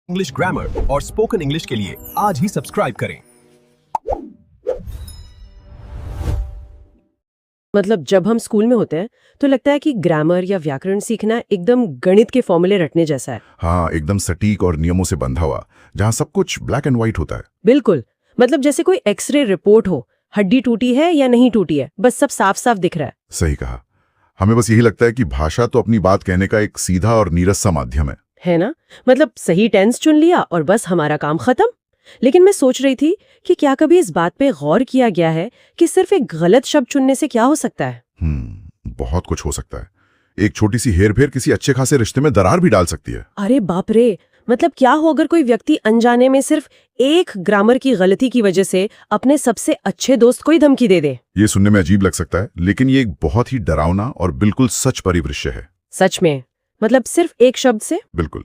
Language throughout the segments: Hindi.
इंग्लिश ग्रामर और स्पोकन इंग्लिश के लिए आज ही सब्सक्राइब करें। मतलब जब हम स्कूल में होते हैं तो लगता है कि ग्रामर या व्याकरण सीखना एकदम गणित के फॉर्मूले रटने जैसा है। हाँ, एकदम सटीक और नियमों से बंधा हुआ, जहाँ सब कुछ ब्लैक एंड व्हाइट होता है। बिल्कुल, मतलब जैसे कोई एक्सरे रिपोर्ट हो, हड्डी टूटी है या नहीं टूटी है, बस सब साफ साफ दिख रहा है। सही कहा। हमें बस यही लगता है कि भाषा तो अपनी बात कहने का एक सीधा और नीरस सा माध्यम है ना? मतलब सही टेंस चुन लिया और बस हमारा काम खत्म। लेकिन मैं सोच रही थी कि क्या कभी इस बात पे गौर किया गया है कि सिर्फ एक गलत शब्द चुनने से क्या हो सकता है? बहुत कुछ हो सकता है। एक छोटी सी हेरफेर किसी अच्छे खासे रिश्ते में दरार भी डाल सकती है। अरे बाप रे, मतलब क्या हो अगर कोई व्यक्ति अनजाने में सिर्फ एक ग्रामर की गलती की वजह से अपने सबसे अच्छे दोस्त को ही धमकी दे दे? ये सुनने में अजीब लग सकता है, लेकिन ये एक बहुत ही डरावना और बिल्कुल सच परिदृश्य है। सच में? मतलब सिर्फ एक शब्द से? बिल्कुल।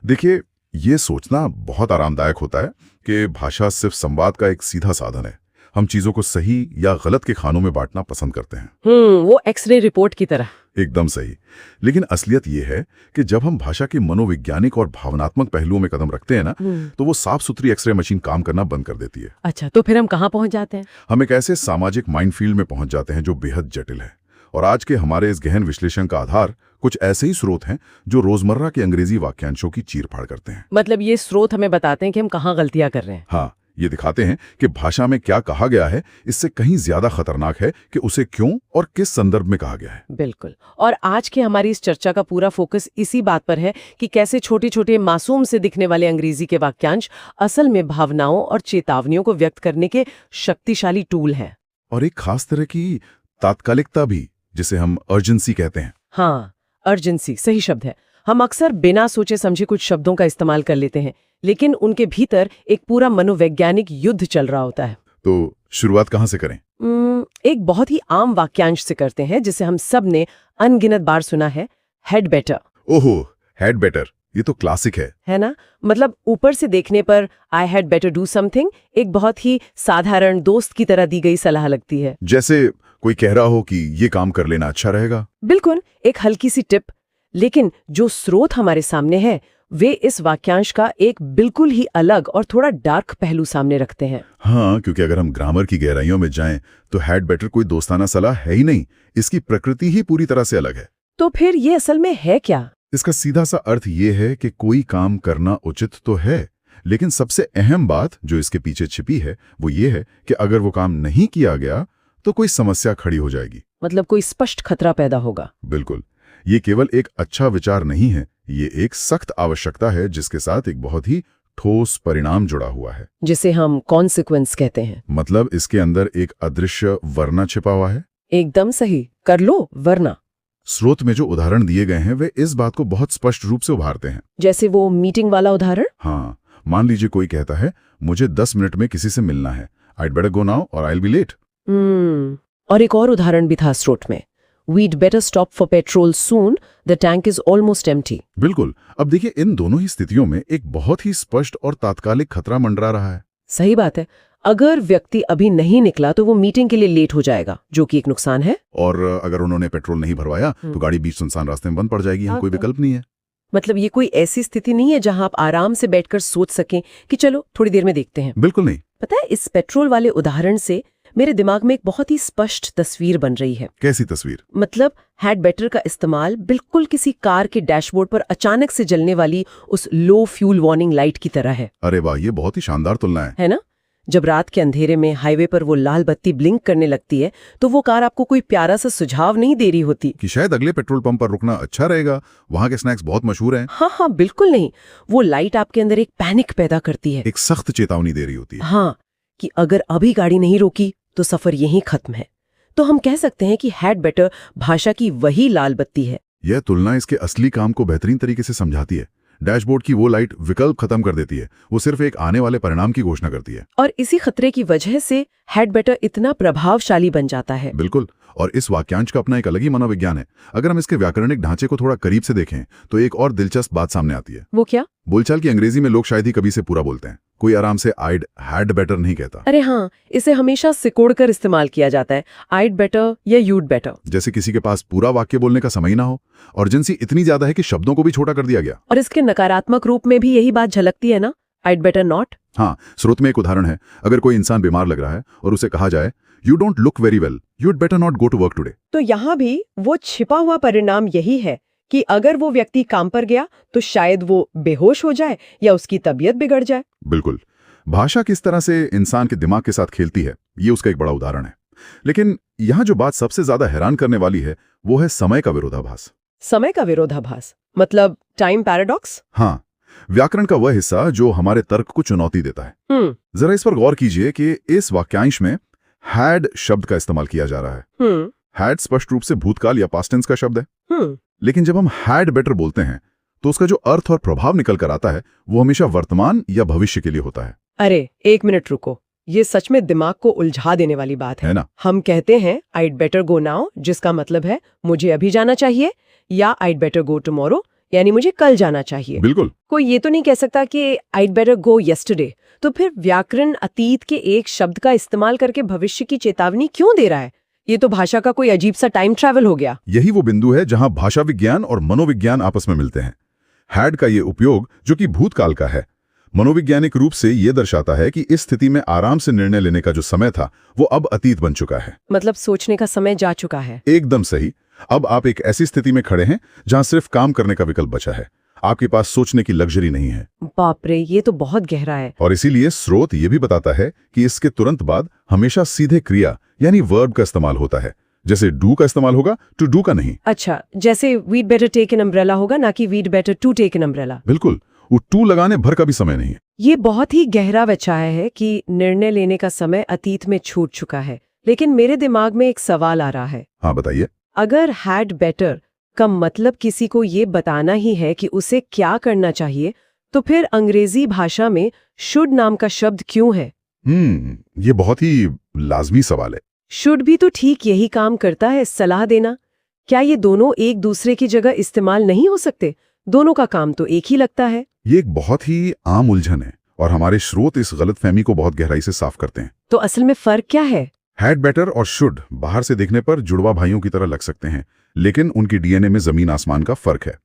देखिए, ये सोचना बहुत आरामदायक होता है कि भाषा सिर्फ संवाद का एक सीधा साधन है। हम चीजों को सही या गलत के खानों में बांटना पसंद करते हैं। वो एक्सरे रिपोर्ट की तरह। एकदम सही। लेकिन असलियत ये है कि जब हम भाषा के मनोवैज्ञानिक और भावनात्मक पहलुओं में कदम रखते हैं ना, तो वो साफ सुथरी एक्सरे मशीन काम करना बंद कर देती है। अच्छा, तो फिर हम कहाँ पहुंच जाते हैं? हम एक ऐसे सामाजिक माइनफील्ड में पहुंच जाते हैं जो बेहद जटिल है। और आज के हमारे इस गहन विश्लेषण का आधार कुछ ऐसे ही स्रोत हैं जो रोजमर्रा के अंग्रेजी वाक्यांशों की चीरफाड़ करते हैं। मतलब ये स्रोत हमें बताते हैं कि हम कहाँ गलतियां कर रहे हैं। हाँ, ये दिखाते हैं कि भाषा में क्या कहा गया है इससे कहीं ज्यादा खतरनाक है कि उसे क्यों और किस संदर्भ में कहा गया है। बिल्कुल। और आज की हमारी इस चर्चा का पूरा फोकस इसी बात पर है कि कैसे छोटे छोटे मासूम से दिखने वाले अंग्रेजी के वाक्यांश असल में भावनाओं और चेतावनियों को व्यक्त करने के शक्तिशाली टूल हैं। और एक खास तरह की तात्कालिकता भी, जिसे हम अर्जेंसी कहते हैं। हाँ, अर्जेंसी सही शब्द है। हम अक्सर बिना सोचे समझे कुछ शब्दों का इस्तेमाल कर लेते हैं, लेकिन उनके भीतर एक पूरा मनोवैज्ञानिक युद्ध चल रहा होता है। तो शुरुआत कहाँ से करें? एक बहुत ही आम वाक्यांश से करते हैं जिसे हम सब ने अनगिनत बार सुना है, हैड बेटर। ओहो, हैड बेटर, ये तो क्लासिक है ना? मतलब ऊपर से देखने पर I had better do something एक बहुत ही साधारण दोस्त की तरह दी गई सलाह लगती है, जैसे कोई कह रहा हो कि ये काम कर लेना अच्छा रहेगा। बिल्कुल, एक हल्की सी टिप। लेकिन जो स्रोत हमारे सामने है वे इस वाक्यांश का एक बिल्कुल ही अलग और थोड़ा डार्क पहलू सामने रखते हैं। हाँ, क्योंकि अगर हम ग्रामर की गहराइयों में जाएं तो हैड बेटर कोई दोस्ताना सलाह है ही नहीं, इसकी प्रकृति ही पूरी तरह से अलग है। तो फिर ये असल में है क्या? इसका सीधा सा अर्थ ये है कि कोई काम करना उचित तो है, लेकिन सबसे अहम बात जो इसके पीछे छिपी है वो ये है कि अगर वो काम नहीं किया गया तो कोई समस्या खड़ी हो जाएगी। मतलब कोई स्पष्ट खतरा पैदा होगा। बिल्कुल। ये केवल एक अच्छा विचार नहीं है, ये एक सख्त आवश्यकता है जिसके साथ एक बहुत ही ठोस परिणाम जुड़ा हुआ है, जिसे हम कॉन्सिक्वेंस कहते हैं। मतलब इसके अंदर एक अदृश्य वरना छिपा हुआ है। एकदम सही, कर लो वरना। स्रोत में जो उदाहरण दिए गए हैं वे इस बात को बहुत स्पष्ट रूप से उभारते हैं। जैसे वो मीटिंग वाला उदाहरण। हाँ, मान लीजिए कोई कहता है मुझे 10 मिनट में किसी से मिलना है, I'd better go now or I'll be late। और एक और उदाहरण भी था स्रोत में, We'd better stop for petrol soon, the tank is almost empty। बिल्कुल। अब देखिए, इन दोनों ही स्थितियों में एक बहुत ही स्पष्ट और तात्कालिक खतरा मंडरा रहा है। सही बात है। अगर व्यक्ति अभी नहीं निकला तो वो मीटिंग के लिए लेट हो जाएगा, जो कि एक नुकसान है। और अगर उन्होंने पेट्रोल नहीं भरवाया तो गाड़ी बीच सुनसान रास्ते में बंद पड़ जाएगी। कोई विकल्प नहीं है। मतलब ये कोई ऐसी स्थिति नहीं है जहां आप आराम से बैठकर सोच सकें कि चलो थोड़ी देर में देखते हैं। बिल्कुल नहीं। पता है, इस पेट्रोल वाले उदाहरण से मेरे दिमाग में एक बहुत ही स्पष्ट तस्वीर बन रही है। कैसी तस्वीर? मतलब हैड बेटर का इस्तेमाल बिल्कुल किसी कार के डैशबोर्ड पर अचानक से जलने वाली उस लो फ्यूल वार्निंग लाइट की तरह है। अरे वाह, ये बहुत ही शानदार तुलना है ना? जब रात के अंधेरे में हाईवे पर वो लाल बत्ती ब्लिंक करने लगती है तो वो कार आपको कोई प्यारा सा सुझाव नहीं दे रही होती कि शायद अगले पेट्रोल पंप पर रुकना अच्छा रहेगा, वहां के स्नैक्स बहुत मशहूर हैं। हाँ, बिल्कुल नहीं। वो लाइट आपके अंदर एक पैनिक पैदा करती है, एक सख्त चेतावनी दे रही होती है। हाँ, कि अगर अभी गाड़ी नहीं रोकी तो सफर यहीं खत्म है। तो हम कह सकते हैं कि हैड बेटर भाषा की वही लाल बत्ती है। यह तुलना इसके असली काम को बेहतरीन तरीके से समझाती है। डैशबोर्ड की वो लाइट विकल्प खत्म कर देती है, वो सिर्फ एक आने वाले परिणाम की घोषणा करती है। और इसी खतरे की वजह से हैड बेटर इतना प्रभावशाली बन जाता है। बिल्कुल। और इस वाक्यांश का अपना एक अलग ही मनोविज्ञान है। अगर हम इसके व्याकरणिक ढांचे को थोड़ा करीब से देखें तो एक और दिलचस्प बात सामने आती है। वो क्या? बोलचाल की अंग्रेजी में लोग शायद ही कभी से पूरा बोलते हैं, कोई आराम से आइड हैड बेटर नहीं कहता। अरे हाँ, इसे हमेशा सिकोड़कर इस्तेमाल किया जाता है, आइड बेटर या यूड बेटर। जैसे किसी के पास पूरा वाक्य बोलने का समय ना हो, अर्जेंसी इतनी ज्यादा है कि शब्दों को भी छोटा कर दिया गया। और इसके नकारात्मक रूप में भी यही बात झलकती है ना, आइड बेटर नॉट। हाँ, स्रोत में एक उदाहरण है, अगर कोई इंसान बीमार लग रहा है और उसे कहा जाए you don't look very well, you'd better not go to work today. तो यहाँ भी वो छिपा हुआ परिणाम यही है कि अगर वो व्यक्ति काम पर गया तो शायद वो बेहोश हो जाए या उसकी तबीयत बिगड़ जाए। बिल्कुल, भाषा किस तरह से इंसान के दिमाग के साथ खेलती है, ये उसका एक बड़ा उदाहरण है। लेकिन यहाँ जो बात सबसे ज्यादा हैरान करने वाली है वो है समय का विरोधाभास। समय का विरोधाभास मतलब टाइम पैराडॉक्स? हाँ, व्याकरण का वह हिस्सा जो हमारे तर्क को चुनौती देता है। जरा इस पर गौर कीजिए कि इस वाक्यांश में हैड शब्द का इस्तेमाल किया जा रहा है। हैड स्पष्ट रूप से भूतकाल या पास्ट टेंस का शब्द है, लेकिन जब हम हैड बेटर बोलते हैं तो उसका जो अर्थ और प्रभाव निकल कर आता है वो हमेशा वर्तमान या भविष्य के लिए होता है। अरे एक मिनट रुको, ये सच में दिमाग को उलझा देने वाली बात है ना? हम कहते हैं आइड बेटर गो नाउ, जिसका मतलब है मुझे अभी जाना चाहिए, या आइड बेटर गो टुमारो यानी मुझे कल जाना चाहिए। बिल्कुल, कोई ये तो नहीं कह सकता कि आइड बेटर गो यस्टरडे। तो फिर व्याकरण अतीत के एक शब्द का इस्तेमाल करके भविष्य की चेतावनी क्यों दे रहा है? ये तो भाषा का कोई अजीब सा टाइम ट्रैवल हो गया। यही वो बिंदु है जहां भाषा विज्ञान और मनोविज्ञान आपस में मिलते हैं। हैड का ये उपयोग जो कि भूतकाल का है, मनोवैज्ञानिक रूप से ये दर्शाता है कि इस स्थिति में आराम से निर्णय लेने का जो समय था वो अब अतीत बन चुका है। मतलब सोचने का समय जा चुका है। एकदम सही। अब आप एक ऐसी स्थिति में खड़े हैं जहां सिर्फ काम करने का विकल्प बचा है, आपके पास सोचने की लग्जरी नहीं है। बाप रे, ये तो बहुत गहरा है। और इसीलिए स्रोत ये भी बताता है कि इसके तुरंत बाद हमेशा सीधे क्रिया यानी वर्ब का इस्तेमाल होता है। जैसे डू का इस्तेमाल होगा, टू डू का नहीं। अच्छा, जैसे we'd better take an umbrella होगा, ना कि we'd better to take an umbrella. बिल्कुल, वो टू लगाने भर का भी समय नहीं है। ये बहुत ही गहरा विचार है कि निर्णय लेने का समय अतीत में छूट चुका है। लेकिन मेरे दिमाग में एक सवाल आ रहा है। हाँ बताइए। अगर हैड बेटर का मतलब किसी को ये बताना ही है कि उसे क्या करना चाहिए, तो फिर अंग्रेजी भाषा में शुड नाम का शब्द क्यों है? ये बहुत ही लाजमी सवाल है। शुड भी तो ठीक यही काम करता है, सलाह देना। क्या ये दोनों एक दूसरे की जगह इस्तेमाल नहीं हो सकते? दोनों का काम तो एक ही लगता है। ये एक बहुत ही आम उलझन है और हमारे स्रोत इस गलतफहमी को बहुत गहराई से साफ करते हैं। तो असल में फर्क क्या है? हैड बेटर और शुड बाहर से देखने पर जुड़वा भाइयों की तरह लग सकते हैं, लेकिन उनकी डीएनए में जमीन आसमान का फर्क है।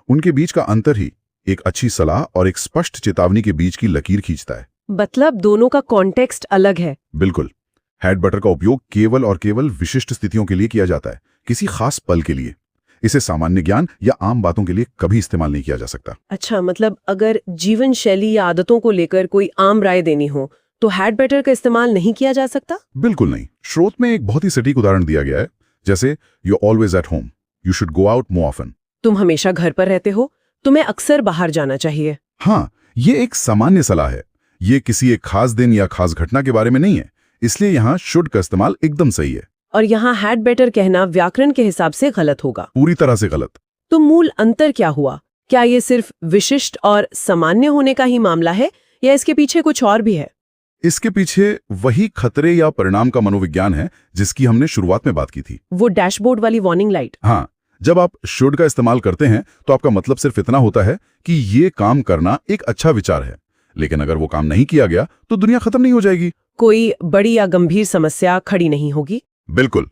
उनके बीच का अंतर ही एक अच्छी सलाह और एक स्पष्ट चेतावनी के बीच की लकीर खींचता है। मतलब दोनों का कॉन्टेक्स्ट अलग है। बिल्कुल। हैड बेटर का उपयोग केवल और केवल विशिष्ट स्थितियों के लिए किया जाता है, किसी खास पल के लिए। इसे सामान्य ज्ञान या आम बातों के लिए कभी इस्तेमाल नहीं किया जा सकता। अच्छा, मतलब अगर जीवन शैली या आदतों को लेकर कोई आम राय देनी हो तो हैड बेटर का इस्तेमाल नहीं किया जा सकता? बिल्कुल नहीं। स्रोत में एक बहुत ही सटीक उदाहरण दिया गया है, जैसे you always at home, you should go out more often. तुम हमेशा घर पर रहते हो, तुम्हें अक्सर बाहर जाना चाहिए। हाँ, ये एक सामान्य सलाह है। ये किसी एक खास दिन या खास घटना के बारे में नहीं है, इसलिए यहाँ शुड का इस्तेमाल एकदम सही है। और यहाँ हैड बेटर कहना व्याकरण के हिसाब से गलत होगा। पूरी तरह से गलत। तो मूल अंतर क्या हुआ? क्या ये सिर्फ विशिष्ट और सामान्य होने का ही मामला है या इसके पीछे कुछ और भी है? इसके पीछे वही खतरे या परिणाम का मनोविज्ञान है जिसकी हमने शुरुआत में बात की थी। वो डैशबोर्ड वाली वार्निंग लाइट। हाँ, जब आप शुड का इस्तेमाल करते हैं तो आपका मतलब सिर्फ इतना होता है कि ये काम करना एक अच्छा विचार है, लेकिन अगर वो काम नहीं किया गया तो दुनिया खत्म नहीं हो जाएगी, कोई बड़ी या गंभीर समस्या खड़ी नहीं होगी। बिल्कुल।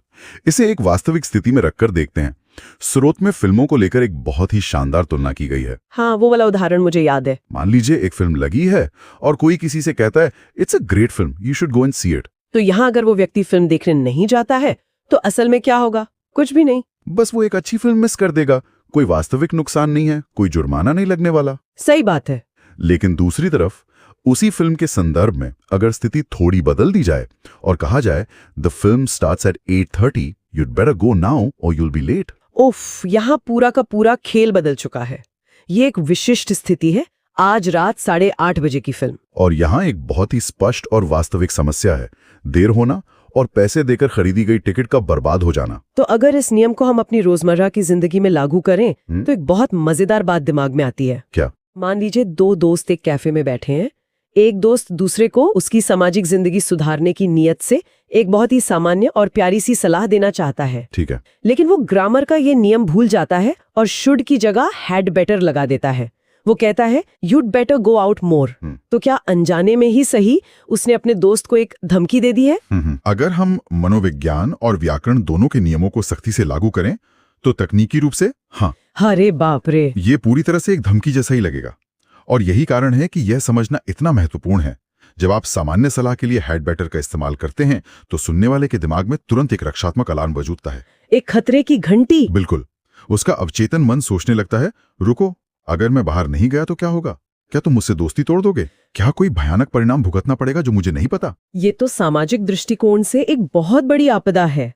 इसे एक वास्तविक स्थिति में रखकर देखते हैं। स्रोत में फिल्मों को लेकर एक बहुत ही शानदार तुलना की गई है। हाँ, वो वाला उदाहरण मुझे याद है। मान लीजिए एक फिल्म लगी है और कोई किसी से कहता है it's a great film, you should go and see it. तो यहाँ अगर वो व्यक्ति फिल्म देखने नहीं जाता है तो असल में क्या होगा? कुछ भी नहीं। बस वो एक अच्छी फिल्म मिस कर देगा। कोई वास्तविक नुकसान नहीं है, कोई जुर्माना नहीं लगने वाला। सही बात है। लेकिन दूसरी तरफ उसी फिल्म के संदर्भ में अगर स्थिति थोड़ी बदल दी जाए और कहा जाए the film starts at 8:30, you'd better go now or you'll be late। उफ, यहाँ पूरा का पूरा खेल बदल चुका है। ये एक विशिष्ट स्थिति है, आज रात 8:30 बजे की फिल्म। और यहाँ एक बहुत ही स्पष्ट और वास्तविक समस्या है, देर होना और पैसे देकर खरीदी गई टिकट का बर्बाद हो जाना। तो अगर इस नियम को हम अपनी रोजमर्रा की जिंदगी में लागू करें तो एक बहुत मजेदार बात दिमाग में आती है। क्या? मान लीजिए दो दोस्त एक कैफे में बैठे हैं। एक दोस्त दूसरे को उसकी सामाजिक जिंदगी सुधारने की नीयत से एक बहुत ही सामान्य और प्यारी सी सलाह देना चाहता है। ठीक है। लेकिन वो ग्रामर का ये नियम भूल जाता है और शुड की जगह हैड बेटर लगा देता है। वो कहता है you'd better go out more. तो क्या अनजाने में ही सही उसने अपने दोस्त को एक धमकी दे दी है? अगर हम मनोविज्ञान और व्याकरण दोनों के नियमों को सख्ती से लागू करें तो तकनीकी रूप से हाँ, अरे बाप रे, ये पूरी तरह से एक धमकी जैसा ही लगेगा। और यही कारण है कि यह समझना इतना महत्वपूर्ण है। जब आप सामान्य सलाह के लिए हैड बेटर का इस्तेमाल करते हैं तो सुनने वाले के दिमाग में तुरंत एक रक्षात्मक अलार्म बजूता है, एक खतरे की घंटी। बिल्कुल। उसका अवचेतन मन सोचने लगता है, रुको, अगर मैं बाहर नहीं गया तो क्या होगा? क्या तुम मुझसे दोस्ती तोड़ दोगे? क्या कोई भयानक परिणाम भुगतना पड़ेगा जो मुझे नहीं पता? ये तो सामाजिक दृष्टिकोण से एक बहुत बड़ी आपदा है।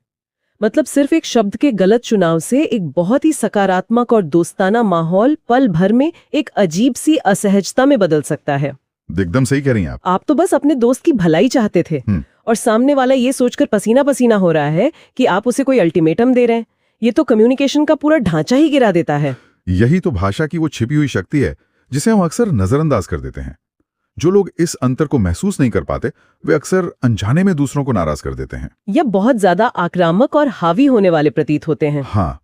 मतलब सिर्फ एक शब्द के गलत चुनाव से एक बहुत ही सकारात्मक और दोस्ताना माहौल पल भर में एक अजीब सी असहजता में बदल सकता है। एकदम सही कह रही हैं आप तो बस अपने दोस्त की भलाई चाहते थे और सामने वाला ये सोचकर पसीना पसीना हो रहा है कि आप उसे कोई अल्टीमेटम दे रहे हैं। ये तो कम्युनिकेशन का पूरा ढांचा ही गिरा देता है। यही तो भाषा की वो छिपी हुई शक्ति है जिसे हम अक्सर नजरअंदाज कर देते हैं। जो लोग इस अंतर को महसूस नहीं कर पाते वे अक्सर अनजाने में दूसरों को नाराज कर देते हैं या बहुत ज्यादा आक्रामक और हावी होने वाले प्रतीत होते हैं। हाँ,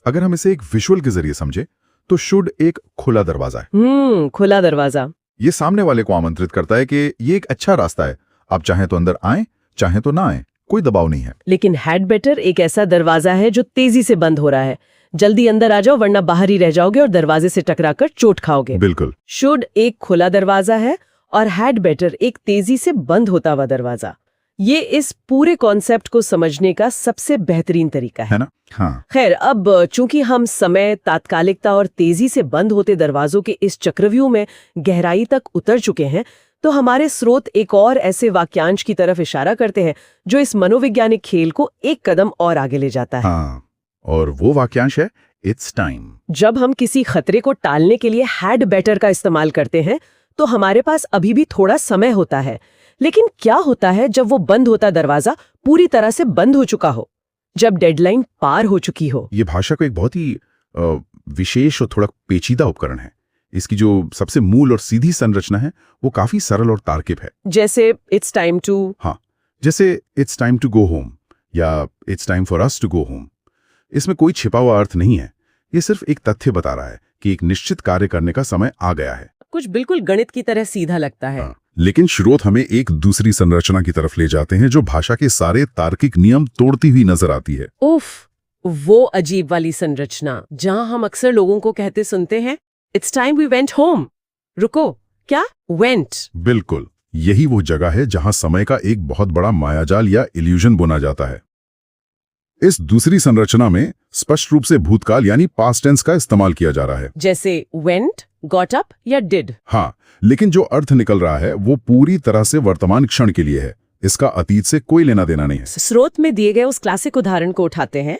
अगर हम इसे एक विजुअल के जरिए समझे तो शुड एक खुला दरवाजा है। खुला दरवाजा। ये सामने वाले को आमंत्रित करता है कि ये एक अच्छा रास्ता है, आप चाहें तो अंदर आएं, चाहें तो ना आएं, कोई दबाव नहीं है। लेकिन हैड बेटर एक ऐसा दरवाजा है जो तेजी से बंद हो रहा है। जल्दी अंदर आ जाओ वरना बाहर ही रह जाओगे और दरवाजे से टकराकर चोट खाओगे। बिल्कुल। शुड एक खुला दरवाजा है और हैड बेटर एक तेजी से बंद होता हुआ दरवाजा। ये इस पूरे कॉन्सेप्ट को समझने का सबसे बेहतरीन तरीका है ना? हाँ। खैर, अब चूंकि हम समय, तात्कालिकता और तेजी से बंद होते दरवाजों के इस चक्रव्यूह में गहराई तक उतर चुके हैं, तो हमारे स्रोत एक और ऐसे वाक्यांश की तरफ इशारा करते हैं जो इस मनोवैज्ञानिक खेल को एक कदम और आगे ले जाता है। हाँ, और वो वाक्यांश है इट्स टाइम। जब हम किसी खतरे को टालने के लिए हैड बेटर का इस्तेमाल करते हैं तो हमारे पास अभी भी थोड़ा समय होता है। लेकिन क्या होता है जब वो बंद होता दरवाजा पूरी तरह से बंद हो चुका हो, जब डेडलाइन पार हो चुकी हो? ये भाषा का एक बहुत ही विशेष और थोड़ा पेचीदा उपकरण है। इसकी जो सबसे मूल और सीधी संरचना है वो काफी सरल और तार्किक है। जैसे इट्स टाइम टू, हाँ, जैसे it's time to go home या it's time for us to go home. इसमें कोई छिपा हुआ अर्थ नहीं है, ये सिर्फ एक तथ्य बता रहा है कि एक निश्चित कार्य करने का समय आ गया है। कुछ बिल्कुल गणित की तरह सीधा लगता है। हाँ, लेकिन स्रोत हमें एक दूसरी संरचना की तरफ ले जाते हैं जो भाषा के सारे तार्किक नियम तोड़ती हुई नजर आती है। उफ, वो अजीब वाली संरचना जहां हम अक्सर लोगों को कहते सुनते हैं it's time we went home. रुको, क्या वेंट? बिल्कुल, यही वो जगह है जहां समय का एक बहुत बड़ा मायाजाल या इल्यूजन बुना जाता है। इस दूसरी संरचना में स्पष्ट रूप से भूतकाल यानी पास्ट टेंस का इस्तेमाल किया जा रहा है, जैसे वेंट, गॉट अप या डिड। हाँ, लेकिन जो अर्थ निकल रहा है वो पूरी तरह से वर्तमान क्षण के लिए है। इसका अतीत से कोई लेना देना नहीं है। स्रोत में दिए गए उस क्लासिक उदाहरण को उठाते हैं,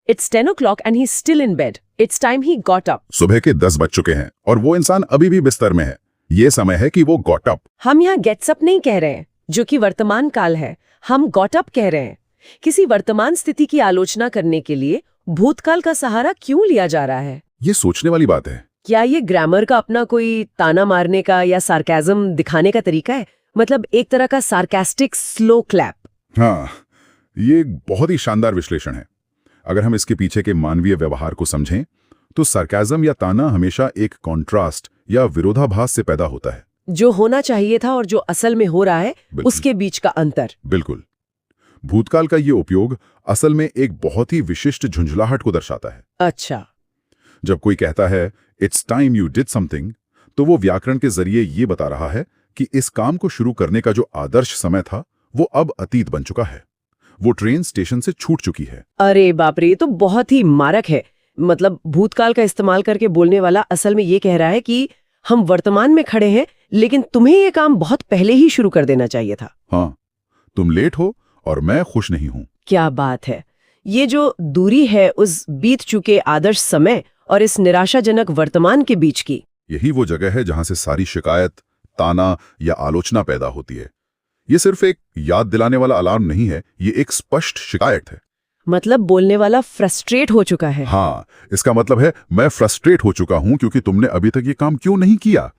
it's 10 o'clock and he's still in bed. It's time he got up. सुबह के 10 बज चुके हैं और वो इंसान अभी भी बिस्तर में है। ये समय है कि वो गॉट अप। हम यहाँ गेट्स अप नहीं कह रहे हैं जो कि वर्तमान काल है, हम गॉट अप कह रहे हैं। किसी वर्तमान स्थिति की आलोचना करने के लिए भूतकाल का सहारा क्यों लिया जा रहा है? ये सोचने वाली बात है। क्या ये ग्रामर का अपना कोई ताना मारने का या सार्केज्म दिखाने का तरीका है? मतलब एक तरह का सार्कास्टिक स्लो क्लैप। हाँ, ये बहुत ही शानदार विश्लेषण है। अगर हम इसके पीछे के मानवीय व्यवहार को समझें तो सार्काज्म या ताना हमेशा एक कॉन्ट्रास्ट या विरोधाभास से पैदा होता है। जो होना चाहिए था और जो असल में हो रहा है उसके बीच का अंतर। बिल्कुल। भूतकाल का ये उपयोग असल में एक बहुत ही विशिष्ट झुंझलाहट को दर्शाता है। अच्छा। जब कोई कहता है it's time you did something तो वो व्याकरण के जरिए ये बता रहा है कि इस काम को शुरू करने का जो आदर्श समय था वो अब अतीत बन चुका है। वो ट्रेन स्टेशन से छूट चुकी है। अरे बाप रे, ये तो बहुत ही मारक है। मतलब भूतकाल का इस्तेमाल करके बोलने वाला असल में ये कह रहा है कि हम वर्तमान में खड़े हैं लेकिन तुम्हें ये काम बहुत पहले ही शुरू कर देना चाहिए था। हाँ, तुम लेट हो और मैं खुश नहीं हूं। क्या बात है। ये जो दूरी है उस बीत चुके आदर्श समय और इस निराशाजनक वर्तमान के बीच की, यही वो जगह है जहां से सारी शिकायत, ताना या आलोचना पैदा होती है। ये सिर्फ एक याद दिलाने वाला अलार्म नहीं है, ये एक स्पष्ट शिकायत है। मतलब बोलने वाला फ्रस्ट्रेट हो चुका है। हाँ, इसका मतलब है मैं फ्रस्ट्रेट हो चुका हूं क्योंकि तुमने अभी तक ये काम क्यों नहीं किया।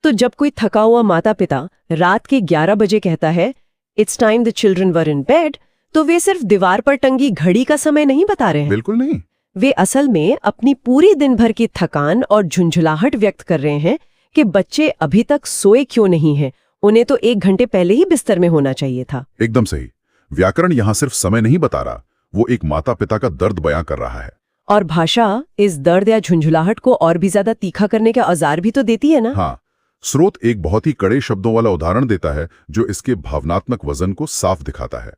तो जब कोई थका हुआ माता पिता रात के 11 बजे कहता है it's time the children were in bed, तो वे सिर्फ दीवार पर टंगी घड़ी का समय नहीं बता रहे हैं। बिल्कुल नहीं। वे असल में अपनी पूरी दिन भर की थकान और झुंझुलाहट व्यक्त कर रहे हैं कि बच्चे अभी तक सोए क्यों नहीं हैं, उन्हें तो 1 घंटे पहले ही बिस्तर में होना चाहिए था। एकदम सही। व्याकरण यहाँ सिर्फ समय नहीं बता रहा, वो एक माता पिता का दर्द बयां कर रहा है। और भाषा इस दर्द या झुंझुलाहट को और भी ज्यादा तीखा करने के औजार भी तो देती है ना। हाँ, स्रोत एक बहुत ही कड़े शब्दों वाला उदाहरण देता है जो इसके भावनात्मक वजन को साफ दिखाता है।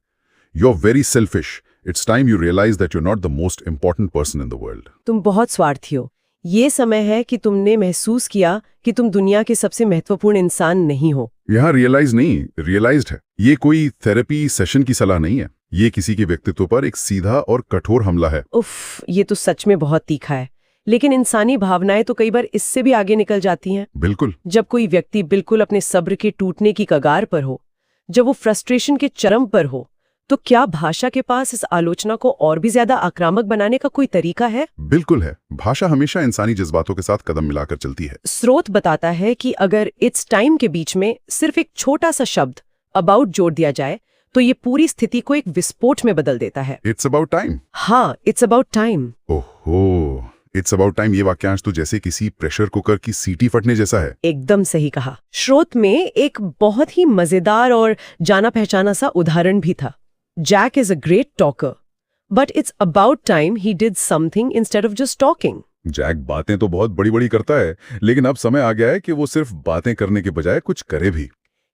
You're very selfish. It's time you realize that you're not the most important person in the world. तुम बहुत स्वार्थी हो। ये समय है कि तुमने महसूस किया कि तुम दुनिया के सबसे महत्वपूर्ण इंसान नहीं हो। यहाँ रियलाइज नहीं, रियलाइज्ड है। ये कोई थेरेपी सेशन की सलाह नहीं है, ये किसी के व्यक्तित्व पर एक सीधा और कठोर हमला है। उफ, ये तो सच में बहुत तीखा है। लेकिन इंसानी भावनाएं तो कई बार इससे भी आगे निकल जाती हैं। बिल्कुल। जब कोई व्यक्ति बिल्कुल अपने सब्र के टूटने की कगार पर हो, जब वो फ्रस्ट्रेशन के चरम पर हो, तो क्या भाषा के पास इस आलोचना को और भी ज्यादा आक्रामक बनाने का कोई तरीका है? बिल्कुल है। भाषा हमेशा इंसानी जज्बातों के साथ कदम मिलाकर चलती है। स्रोत बताता है कि अगर इट्स टाइम के बीच में सिर्फ एक छोटा सा शब्द अबाउट जोड़ दिया जाए तो ये पूरी स्थिति को एक विस्फोट में बदल देता है। It's about time. हाँ, इट्स अबाउट टाइम। ओहो, इट्स अबाउट टाइम ये वाक्यांश तो जैसे किसी प्रेशर कुकर की सीटी फटने जैसा है। एकदम सही कहा। स्रोत में एक बहुत ही मजेदार और जाना पहचाना सा उदाहरण भी था। Jack is a great talker, but it's about time he did something instead of just talking. Jack बातें तो बहुत बड़ी बड़ी करता है, लेकिन अब समय आ गया है कि वो सिर्फ बातें करने के बजाय कुछ करे भी।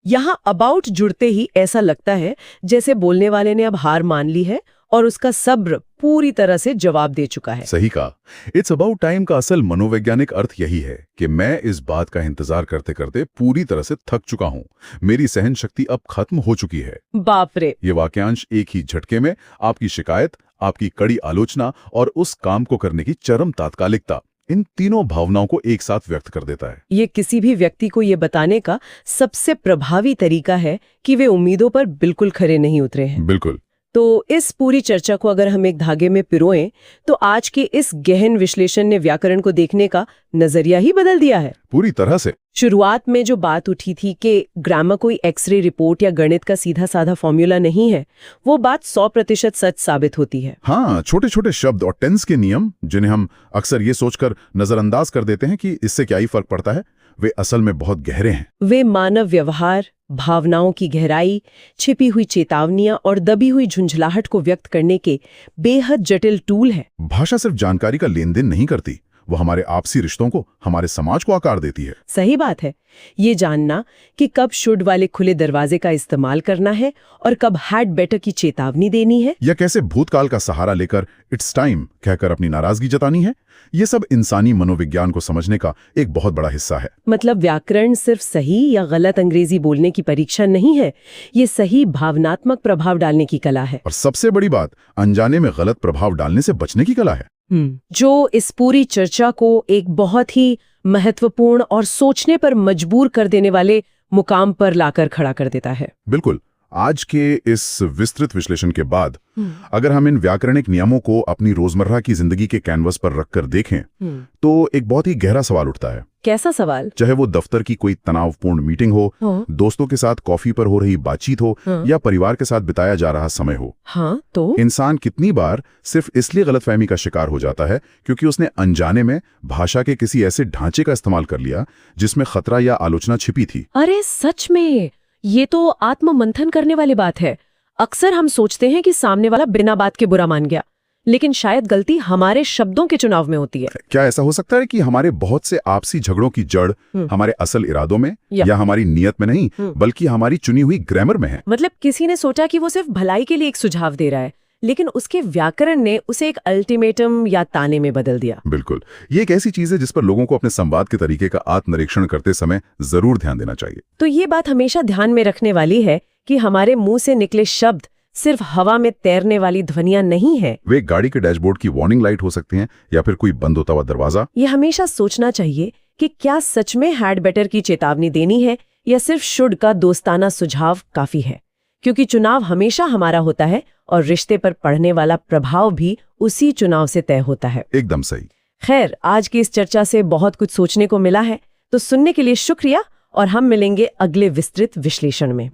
यहाँ अबाउट जुड़ते ही ऐसा लगता है जैसे बोलने वाले ने अब हार मान ली है और उसका सब्र पूरी तरह से जवाब दे चुका है। सही कहा। इट्स अबाउट टाइम का असल मनोवैज्ञानिक अर्थ यही है कि मैं इस बात का इंतजार करते करते पूरी तरह से थक चुका हूँ, मेरी सहन शक्ति अब खत्म हो चुकी है। बाप रे। ये वाक्यांश एक ही झटके में आपकी शिकायत, आपकी कड़ी आलोचना और उस काम को करने की चरम तात्कालिकता, इन तीनों भावनाओं को एक साथ व्यक्त कर देता है। ये किसी भी व्यक्ति को ये बताने का सबसे प्रभावी तरीका है कि वे उम्मीदों पर बिल्कुल खरे नहीं उतरे हैं। बिल्कुल। तो इस पूरी चर्चा को अगर हम एक धागे में पिरोएं तो आज के इस गहन विश्लेषण ने व्याकरण को देखने का नजरिया ही बदल दिया है। पूरी तरह से। शुरुआत में जो बात उठी थी कि ग्रामर कोई एक्सरे रिपोर्ट या गणित का सीधा साधा फॉर्मूला नहीं है, वो बात 100% सच साबित होती है। हाँ, छोटे छोटे शब्द और टेंस के नियम जिन्हें हम अक्सर ये सोचकर नजरअंदाज कर देते हैं कि इससे क्या ही फर्क पड़ता है, वे असल में बहुत गहरे हैं। वे मानव व्यवहार, भावनाओं की गहराई, छिपी हुई चेतावनियां और दबी हुई झुंझलाहट को व्यक्त करने के बेहद जटिल टूल हैं। भाषा सिर्फ जानकारी का लेन देन नहीं करती, वो हमारे आपसी रिश्तों को, हमारे समाज को आकार देती है। सही बात है। ये जानना कि कब शुड वाले खुले दरवाजे का इस्तेमाल करना है और कब हैड बेटर की चेतावनी देनी है, या कैसे भूतकाल का सहारा लेकर इट्स टाइम कहकर अपनी नाराजगी जतानी है, ये सब इंसानी मनोविज्ञान को समझने का एक बहुत बड़ा हिस्सा है। मतलब व्याकरण सिर्फ सही या गलत अंग्रेजी बोलने की परीक्षा नहीं है, ये सही भावनात्मक प्रभाव डालने की कला है। और सबसे बड़ी बात, अनजाने में गलत प्रभाव डालने से बचने की कला है। जो इस पूरी चर्चा को एक बहुत ही महत्वपूर्ण और सोचने पर मजबूर कर देने वाले मुकाम पर लाकर खड़ा कर देता है। बिल्कुल। आज के इस विस्तृत विश्लेषण के बाद अगर हम इन व्याकरणिक नियमों को अपनी रोजमर्रा की जिंदगी के कैनवस पर रखकर देखें तो एक बहुत ही गहरा सवाल उठता है। कैसा सवाल? चाहे वो दफ्तर की कोई तनावपूर्ण मीटिंग हो, दोस्तों के साथ कॉफी पर हो रही बातचीत हो, या परिवार के साथ बिताया जा रहा समय हो। हाँ, तो इंसान कितनी बार सिर्फ इसलिए गलतफहमी का शिकार हो जाता है क्योंकि उसने अनजाने में भाषा के किसी ऐसे ढांचे का इस्तेमाल कर लिया जिसमें खतरा या आलोचना छिपी थी। अरे सच में, ये तो आत्ममंथन करने वाली बात है। अक्सर हम सोचते हैं कि सामने वाला बिना बात के बुरा मान गया, लेकिन शायद गलती हमारे शब्दों के चुनाव में होती है। क्या ऐसा हो सकता है कि हमारे बहुत से आपसी झगड़ों की जड़ हमारे असल इरादों में या हमारी नीयत में नहीं, बल्कि हमारी चुनी हुई ग्रामर में है? मतलब किसी ने सोचा कि वो सिर्फ भलाई के लिए एक सुझाव दे रहा है, लेकिन उसके व्याकरण ने उसे एक अल्टीमेटम या ताने में बदल दिया। बिल्कुल। ये एक ऐसी चीज है जिस पर लोगों को अपने संवाद के तरीके का आत्मनिरीक्षण करते समय जरूर ध्यान देना चाहिए। तो ये बात हमेशा ध्यान में रखने वाली है कि हमारे मुंह से निकले शब्द सिर्फ हवा में तैरने वाली ध्वनियां नहीं है। वे गाड़ी के डैशबोर्ड की वार्निंग लाइट हो सकती हैं या फिर कोई बंद होता हुआ दरवाजा। ये हमेशा सोचना चाहिए कि क्या सच में हैड बेटर की चेतावनी देनी है या सिर्फ शुड का दोस्ताना सुझाव काफी है, क्योंकि चुनाव हमेशा हमारा होता है और रिश्ते पर पड़ने वाला प्रभाव भी उसी चुनाव से तय होता है। एकदम सही। खैर, आज की इस चर्चा से बहुत कुछ सोचने को मिला है, तो सुनने के लिए शुक्रिया और हम मिलेंगे अगले विस्तृत विश्लेषण में।